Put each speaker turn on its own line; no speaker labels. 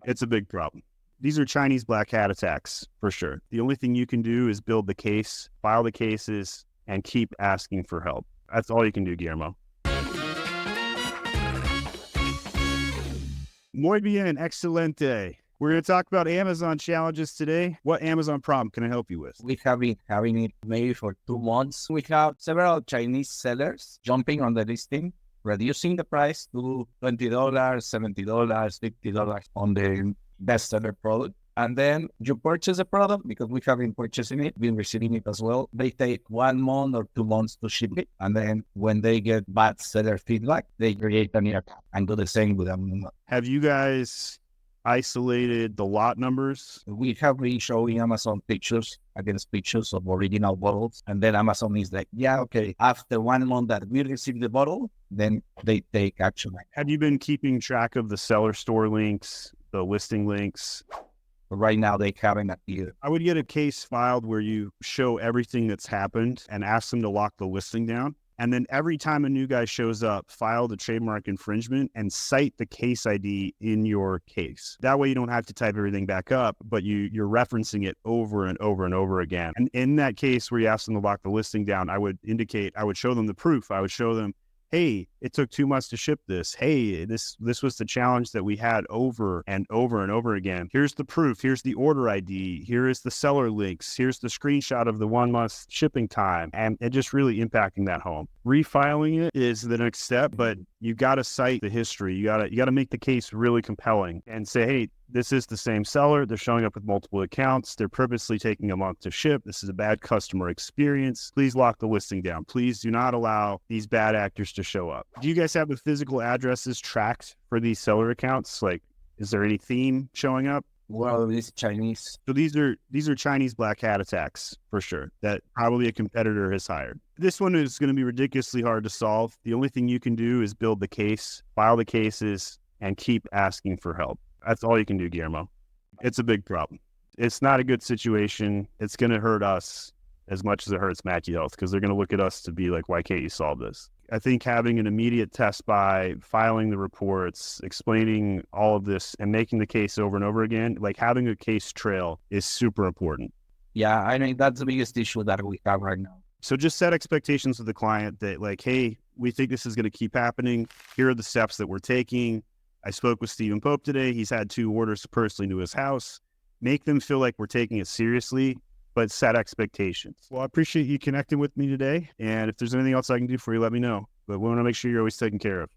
It's a big problem. These are Chinese black hat attacks for sure. The only thing you can do is build the case, file the cases, and keep asking for help. That's all you can do, Guillermo. Muy bien, excelente. We're going to talk about Amazon challenges today. What Amazon problem can I help you with?
We have been having it maybe for 2 months. We have several Chinese sellers jumping on the listing, reducing the price to $20, $70, $50 on the bestseller product. And then you purchase a product because we have been purchasing it, been receiving it as well. They take 1 month or 2 months to ship it. And then when they get bad seller feedback, they create a new account and do the same with them.
Have you guys isolated the lot numbers?
We have been showing Amazon pictures against pictures of original bottles. And then Amazon is like, yeah, okay, after 1 month that we receive the bottle, then they take action.
Have you been keeping track of the seller store links, the listing links?
Right now, they haven't appeared.
I would get a case filed where you show everything that's happened and ask them to lock the listing down. And then every time a new guy shows up, file the trademark infringement and cite the case ID in your case. That way you don't have to type everything back up, but you're referencing it over and over and over again. And in that case where you ask them to lock the listing down, I would show them the proof. I would show them, hey, it took 2 months to ship this. Hey, this was the challenge that we had over and over and over again. Here's the proof. Here's the order ID. Here is the seller links. Here's the screenshot of the 1 month shipping time. And it just really impacting that home. Refiling it is the next step, but you got to cite the history. You got to make the case really compelling and say, hey, this is the same seller. They're showing up with multiple accounts. They're purposely taking a month to ship. This is a bad customer experience. Please lock the listing down. Please do not allow these bad actors to show up. Do you guys have the physical addresses tracked for these seller accounts? Like, is there any theme showing up?
Well, it's Chinese.
So these are Chinese black hat attacks for sure that probably a competitor has hired. This one is going to be ridiculously hard to solve. The only thing you can do is build the case, file the cases, and keep asking for help. That's all you can do, Guillermo. It's a big problem. It's not a good situation. It's going to hurt us as much as it hurts Mackie Health because they're going to look at us to be like, why can't you solve this? I think having an immediate test buy, filing the reports, explaining all of this and making the case over and over again, like having a case trail is super important.
Yeah, I mean, that's the biggest issue that we have right now.
So just set expectations with the client that like, hey, we think this is going to keep happening. Here are the steps that we're taking. I spoke with Stephen Pope today. He's had 2 orders personally to his house. Make them feel like we're taking it seriously, but set expectations. Well, I appreciate you connecting with me today. And if there's anything else I can do for you, let me know. But we want to make sure you're always taken care of.